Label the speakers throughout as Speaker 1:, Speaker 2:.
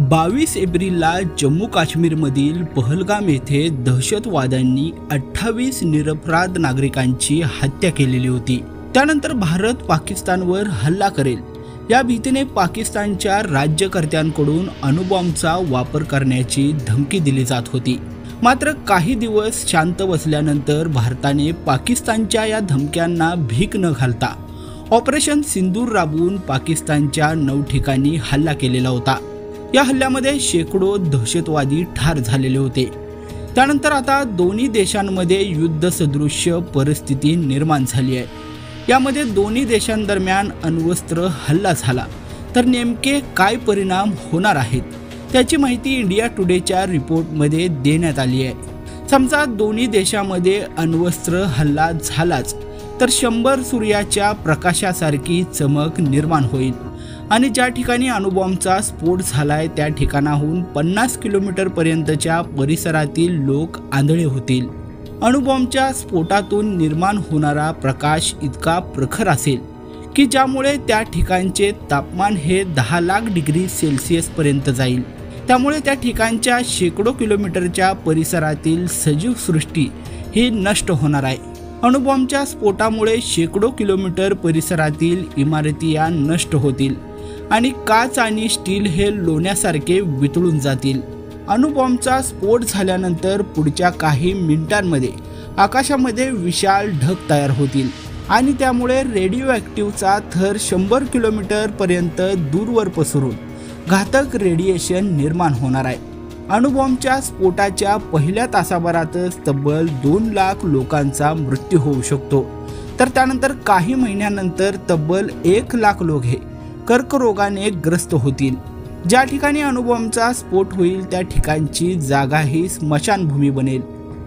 Speaker 1: 22 एप्रिलला जम्मू काश्मीरमधील पहलगाम येथे दहशतवाद्यांनी 28 निरपराध नागरिकांची हत्या केलेली होती। त्यानंतर भारत पाकिस्तानवर हल्ला करेल या भीतीने पाकिस्तानच्या राज्यकर्त्यांकडून अणुबॉम्बचा वापर करण्याची धमकी दिली जात होती। मात्र काही दिवस शांत बसल्यानंतर भारताने पाकिस्तानच्या या धमक्यांना भीक न घालता ऑपरेशन सिंदूर राबवून पाकिस्तानच्या 9 ठिकाणी हल्ला केलेला होता। या हल्ल्यामध्ये शेकडो दहशतवादी ठार झालेले होते। त्यानंतर आता दोन्ही देशांमध्ये युद्धसदृश्य परिस्थिती निर्माण झाली आहे। यामध्ये दोन्ही देशांदरम्यान अण्वस्त्र हल्ला झाला तर नेमके काय परिणाम होणार आहेत त्याची माहिती इंडिया टुडेच्या रिपोर्टमध्ये देण्यात आली आहे। समजा दोन्ही देशामध्ये अण्वस्त्र हल्ला झालाच तर 100 सूर्याच्या प्रकाशासारखी चमक निर्माण होईल आणि ज्या ठिकाणी अणुबॉम्बचा स्फोट झालाय त्या ठिकाणाहून 50 किलोमीटर पर्यंतच्या परिसरातील लोक आंधळे होतील। अणुबॉम्बच्या स्फोटातून निर्माण होणारा प्रकाश इतका प्रखर असेल की ज्यामुळे त्या ठिकाणचे तापमान हे 10 लाख डिग्री सेल्सिअस पर्यंत जाईल। त्यामुळे त्या ठिकाणच्या शेकडो किलोमीटरच्या परिसरातील सजीव सृष्टी ही नष्ट होणार आहे। अणुबॉम्बच्या स्फोटामुळे शेकडो किलोमीटर परिसरातील इमारती या नष्ट होतील आणि काच आणि स्टील हे लोण्यासारखे वितळून जातील। अणुबॉम्बचा स्फोट झाल्यानंतर पुढच्या काही मिनिटांमध्ये आकाशामध्ये विशाल ढग तयार होतील आणि त्यामुळे रेडिओ ॲक्टिव्हचा थर 100 किलोमीटर पर्यंत दूरवर पसरून घातक रेडिएशन निर्माण होणार आहे। अणुबॉम्बच्या स्फोटाच्या पहिल्या तासाभरातच तब्बल 2 लाख लोकांचा मृत्यू होऊ शकतो, तर त्यानंतर काही महिन्यानंतर तब्बल 1 लाख लोक हे कर्करोगाने ग्रस्त होतील। ज्या ठिकाणी अणुबॉम्बचा स्फोट होईल त्या ठिकाणची जागा ही स्मशानभूमी बनेल।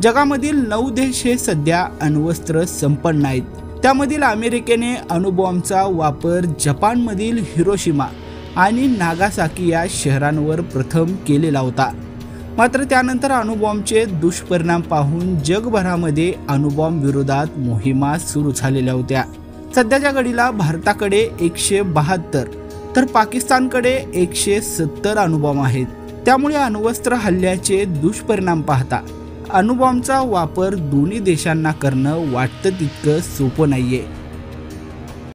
Speaker 1: जगामधील 9 देश हे सध्या अण्वस्त्र संपन्न आहेत। त्यामधील अमेरिकेने अणुबॉम्बचा वापर जपानमधील हिरोशिमा आणि नागासाकी या शहरांवर प्रथम केलेला होता। मात्र त्यानंतर अणुबॉम्बचे दुष्परिणाम पाहून जगभरामध्ये अणुबॉम्ब विरोधात मोहिमा सुरू झालेल्या होत्या। सध्याच्या घडीला भारताकडे 172 तर पाकिस्तानकडे 170 अणुबॉम्ब आहेत। त्यामुळे अण्वस्त्र हल्ल्याचे दुष्परिणाम पाहता अणुबॉम्बचा वापर दोन्ही देशांना करणं वाटतं तितकं सोपं नाहीये।